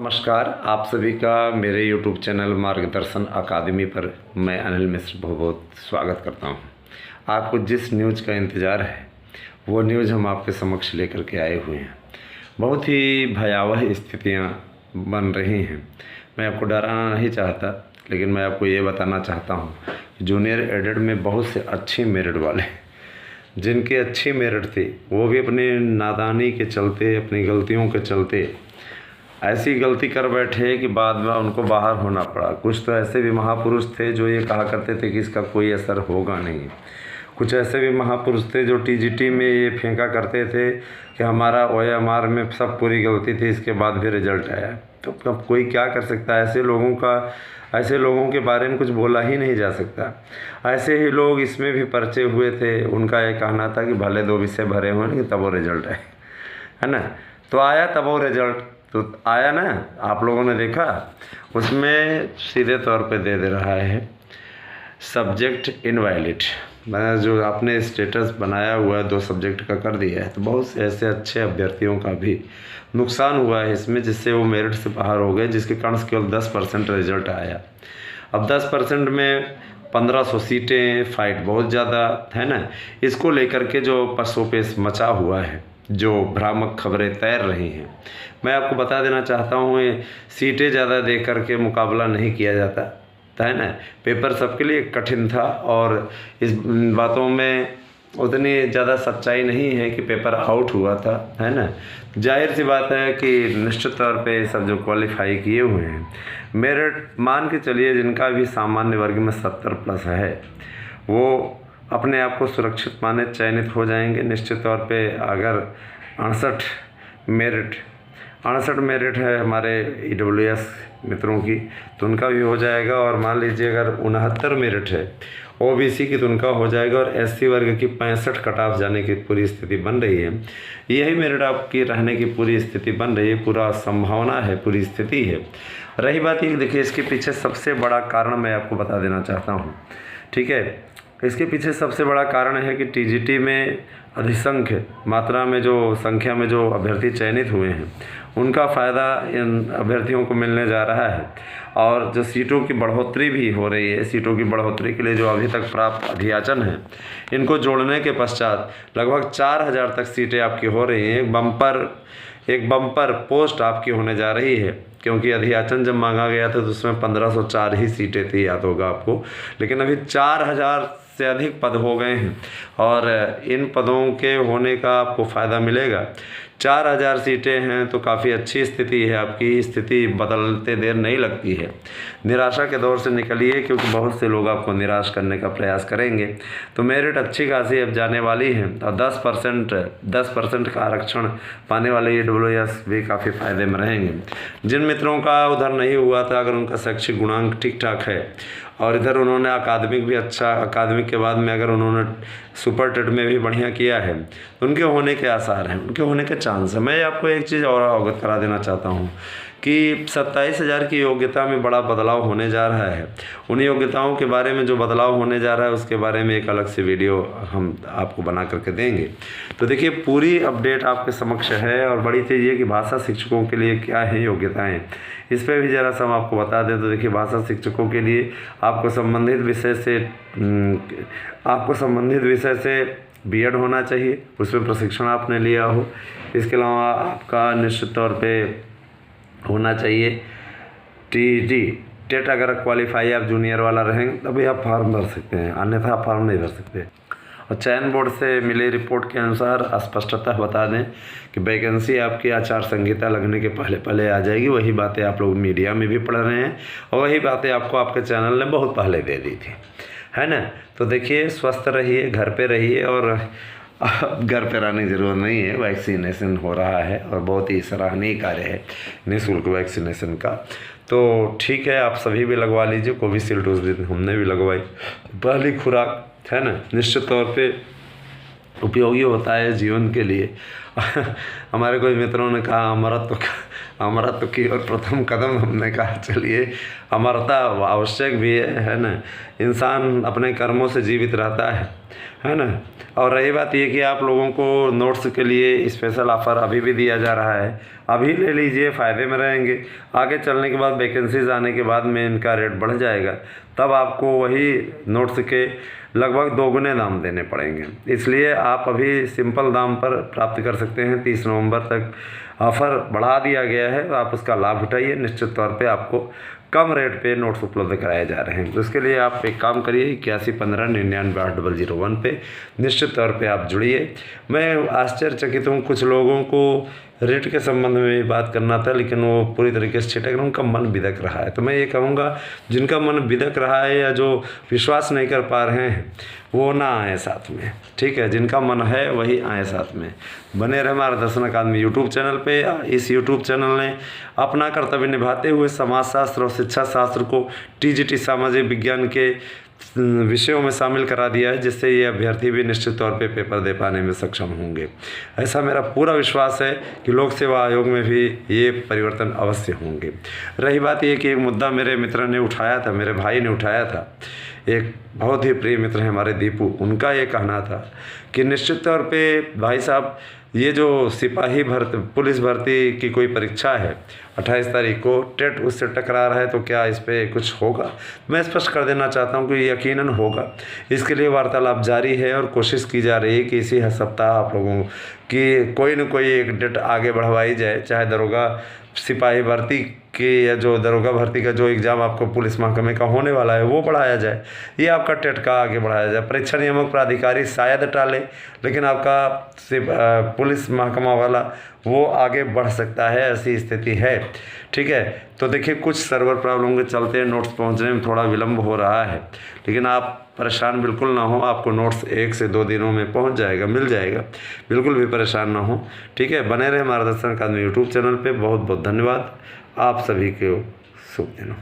नमस्कार, आप सभी का मेरे YouTube चैनल मार्गदर्शन अकादमी पर मैं अनिल मिश्र बहुत बहुत स्वागत करता हूं। आपको जिस न्यूज़ का इंतज़ार है वो न्यूज़ हम आपके समक्ष लेकर के आए हुए हैं। बहुत ही भयावह स्थितियां बन रही हैं। मैं आपको डराना नहीं चाहता, लेकिन मैं आपको ये बताना चाहता हूं कि जूनियर एडेड में बहुत से अच्छी मेरिट वाले, जिनकी अच्छी मेरिट थी, वो भी अपनी नादानी के चलते, अपनी गलतियों के चलते ऐसी गलती कर बैठे कि बाद में उनको बाहर होना पड़ा। कुछ तो ऐसे भी महापुरुष थे जो ये कहा करते थे कि इसका कोई असर होगा नहीं। कुछ ऐसे भी महापुरुष थे जो टीजीटी में ये फेंका करते थे कि हमारा ओएमआर में सब पूरी गलती थी, इसके बाद भी रिजल्ट आया। तो अब कोई क्या कर सकता है? ऐसे लोगों के बारे में कुछ बोला ही नहीं जा सकता। ऐसे ही लोग इसमें भी पर्चे हुए थे। उनका ये कहना था कि भले 2 विषय भरे हों लेकिन तब वो रिजल्ट आए, है ना। तो आया तब वो रिजल्ट तो आया ना, आप लोगों ने देखा। उसमें सीधे तौर पे दे रहा है सब्जेक्ट इनवैलिड। मैंने जो आपने स्टेटस बनाया हुआ है 2 सब्जेक्ट का कर दिया है, तो बहुत से ऐसे अच्छे अभ्यर्थियों का भी नुकसान हुआ है इसमें, जिससे वो मेरिट से बाहर हो गए, जिसके कारण केवल 10% रिजल्ट आया। अब 10% में 1500 सीटें, फाइट बहुत ज़्यादा है ना। इसको लेकर के जो पसोपेश मचा हुआ है, जो भ्रामक खबरें तैर रही हैं, मैं आपको बता देना चाहता हूँ, सीटें ज़्यादा दे करके मुकाबला नहीं किया जाता है ना। पेपर सबके लिए कठिन था और इस बातों में उतनी ज़्यादा सच्चाई नहीं है कि पेपर आउट हुआ था, है ना। जाहिर सी बात है कि निश्चित तौर पे सब जो क्वालिफाई किए हुए हैं, मेरिट मान के चलिए जिनका भी सामान्य वर्ग में 70+ है, वो अपने आप को सुरक्षित माने चयनित हो जाएंगे निश्चित तौर पे। अगर 68 मेरिट है हमारे EWS मित्रों की, तो उनका भी हो जाएगा। और मान लीजिए अगर 69 मेरिट है OBC की, तो उनका हो जाएगा। और SC वर्ग की 65 कट ऑफ जाने की पूरी स्थिति बन रही है। यही मेरिट आपकी रहने की पूरी स्थिति बन रही है, पूरा संभावना है, पूरी स्थिति है। रही बात ये, देखिए इसके पीछे सबसे बड़ा कारण मैं आपको बता देना चाहता हूँ, ठीक है। इसके पीछे सबसे बड़ा कारण है कि टीजीटी में अधिसंख्य मात्रा में जो संख्या में जो अभ्यर्थी चयनित हुए हैं, उनका फ़ायदा इन अभ्यर्थियों को मिलने जा रहा है। और जो सीटों की बढ़ोतरी भी हो रही है, सीटों की बढ़ोतरी के लिए जो अभी तक प्राप्त अभियाचन है, इनको जोड़ने के पश्चात लगभग 4000 तक सीटें आपकी हो रही हैं। एक बम्पर पोस्ट आपकी होने जा रही है, क्योंकि अधियाचन जब मांगा गया था तो उसमें 1504 ही सीटें थी, याद होगा आपको। लेकिन अभी 4000 से अधिक पद हो गए हैं और इन पदों के होने का आपको फ़ायदा मिलेगा। 4000 सीटें हैं तो काफ़ी अच्छी स्थिति है आपकी। स्थिति बदलते देर नहीं लगती है। निराशा के दौर से निकलिए, क्योंकि बहुत से लोग आपको निराश करने का प्रयास करेंगे। तो मेरिट अच्छी खासी अब जाने वाली है और 10% का आरक्षण पाने वाले EWS भी काफ़ी फ़ायदे में रहेंगे। जिन मित्रों का उधर नहीं हुआ था, अगर उनका शैक्षिक गुणांक ठीक ठाक है और इधर उन्होंने अकादमिक भी अच्छा, अकादमिक के बाद में अगर उन्होंने सुपर टेट में भी बढ़िया किया है, तो उनके होने के आसार हैं, उनके होने के चांस है। मैं आपको एक चीज़ और अवगत करा देना चाहता हूँ कि 27,000 की योग्यता में बड़ा बदलाव होने जा रहा है। उन योग्यताओं के बारे में जो बदलाव होने जा रहा है, उसके बारे में एक अलग से वीडियो हम आपको बना करके देंगे। तो देखिए पूरी अपडेट आपके समक्ष है। और बड़ी चीज़ ये कि भाषा शिक्षकों के लिए क्या है योग्यताएँ, इस पर भी ज़रा सा हम आपको बता दें। तो देखिए भाषा शिक्षकों के लिए आपको संबंधित विषय से B.Ed होना चाहिए, उसमें प्रशिक्षण आपने लिया हो। इसके अलावा आपका निश्चित तौर पे होना चाहिए टेट। अगर क्वालिफाई आप जूनियर वाला रहेंगे तभी आप फॉर्म भर सकते हैं, अन्यथा आप फॉर्म नहीं भर सकते। और चयन बोर्ड से मिली रिपोर्ट के अनुसार स्पष्टतः बता दें कि वैकेंसी आपकी आचार संहिता लगने के पहले आ जाएगी। वही बातें आप लोग मीडिया में भी पढ़ रहे हैं और वही बातें आपको आपके चैनल ने बहुत पहले दे दी थी, है ना। तो देखिए स्वस्थ रहिए, घर पे रहिए। और घर पे रहने की ज़रूरत नहीं है, वैक्सीनेशन हो रहा है और बहुत ही सराहनीय कार्य है निःशुल्क वैक्सीनेशन का। तो ठीक है, आप सभी भी लगवा लीजिए। कोविशील्ड उस दिन हमने भी लगवाई, पहली खुराक, है ना। निश्चित तौर पे उपयोगी होता है जीवन के लिए। हमारे कुछ मित्रों ने कहा अमरत्व की और प्रथम कदम। हमने कहा चलिए, अमरता आवश्यक भी है ना, इंसान अपने कर्मों से जीवित रहता है ना। और रही बात ये कि आप लोगों को नोट्स के लिए स्पेशल ऑफ़र अभी भी दिया जा रहा है, अभी ले लीजिए, फ़ायदे में रहेंगे। आगे चलने के बाद वैकेंसीज आने के बाद में इनका रेट बढ़ जाएगा, तब आपको वही नोट्स के लगभग 2 गुने दाम देने पड़ेंगे। इसलिए आप अभी सिंपल दाम पर प्राप्त कर सकते हैं। 30 नवंबर तक ऑफ़र बढ़ा दिया गया है, तो आप उसका लाभ उठाइए। निश्चित तौर पे आपको कम रेट पे नोट्स उपलब्ध कराए जा रहे हैं। तो इसके लिए आप एक काम करिए, 8115998001 पे निश्चित तौर पे आप जुड़िए। मैं आश्चर्यचकित हूँ, कुछ लोगों को रेट के संबंध में बात करना था, लेकिन वो पूरी तरीके से छिटक रहे, उनका मन बिदक रहा है। तो मैं ये कहूँगा, जिनका मन बिदक रहा है या जो विश्वास नहीं कर पा रहे हैं, वो ना आए साथ में, ठीक है। जिनका मन है वही आए साथ में। बने रहे मार्गदर्शन अकादमी यूट्यूब चैनल पे। इस यूट्यूब चैनल ने अपना कर्तव्य निभाते हुए समाजशास्त्र और शिक्षा शास्त्र को टीजीटी सामाजिक विज्ञान के विषयों में शामिल करा दिया है, जिससे ये अभ्यर्थी भी निश्चित तौर पे पेपर दे पाने में सक्षम होंगे। ऐसा मेरा पूरा विश्वास है कि लोक सेवा आयोग में भी ये परिवर्तन अवश्य होंगे। रही बात ये कि एक मुद्दा मेरे मित्र ने उठाया था, मेरे भाई ने उठाया था, एक बहुत ही प्रिय मित्र हैं हमारे दीपू, उनका ये कहना था कि निश्चित तौर पे भाई साहब, ये जो सिपाही भर्ती, पुलिस भर्ती की कोई परीक्षा है 28 तारीख को, टेट उससे टकरा रहा है, तो क्या इस पर कुछ होगा? मैं स्पष्ट कर देना चाहता हूँ कि यकीनन होगा। इसके लिए वार्तालाप जारी है और कोशिश की जा रही है कि इसी सप्ताह आप लोगों की कोई न कोई एक डेट आगे बढ़वाई जाए, चाहे दरोगा सिपाही भर्ती के या जो दरोगा भर्ती का जो एग्ज़ाम आपको पुलिस महकमे का होने वाला है वो बढ़ाया जाए, ये आपका टेट का आगे बढ़ाया जाए। परीक्षा नियामक प्राधिकारी शायद टाले, लेकिन आपका पुलिस महकमा वाला वो आगे बढ़ सकता है, ऐसी स्थिति है, ठीक है। तो देखिए, कुछ सर्वर प्रॉब्लम के चलते नोट्स पहुंचने में थोड़ा विलम्ब हो रहा है, लेकिन आप परेशान बिल्कुल ना हो, आपको नोट्स 1 से 2 दिनों में पहुंच जाएगा, मिल जाएगा, बिल्कुल भी परेशान ना हो, ठीक है। बने रहे मार्गदर्शन अकादमी यूट्यूब चैनल पे। बहुत बहुत धन्यवाद, आप सभी को शुभ दिन हो।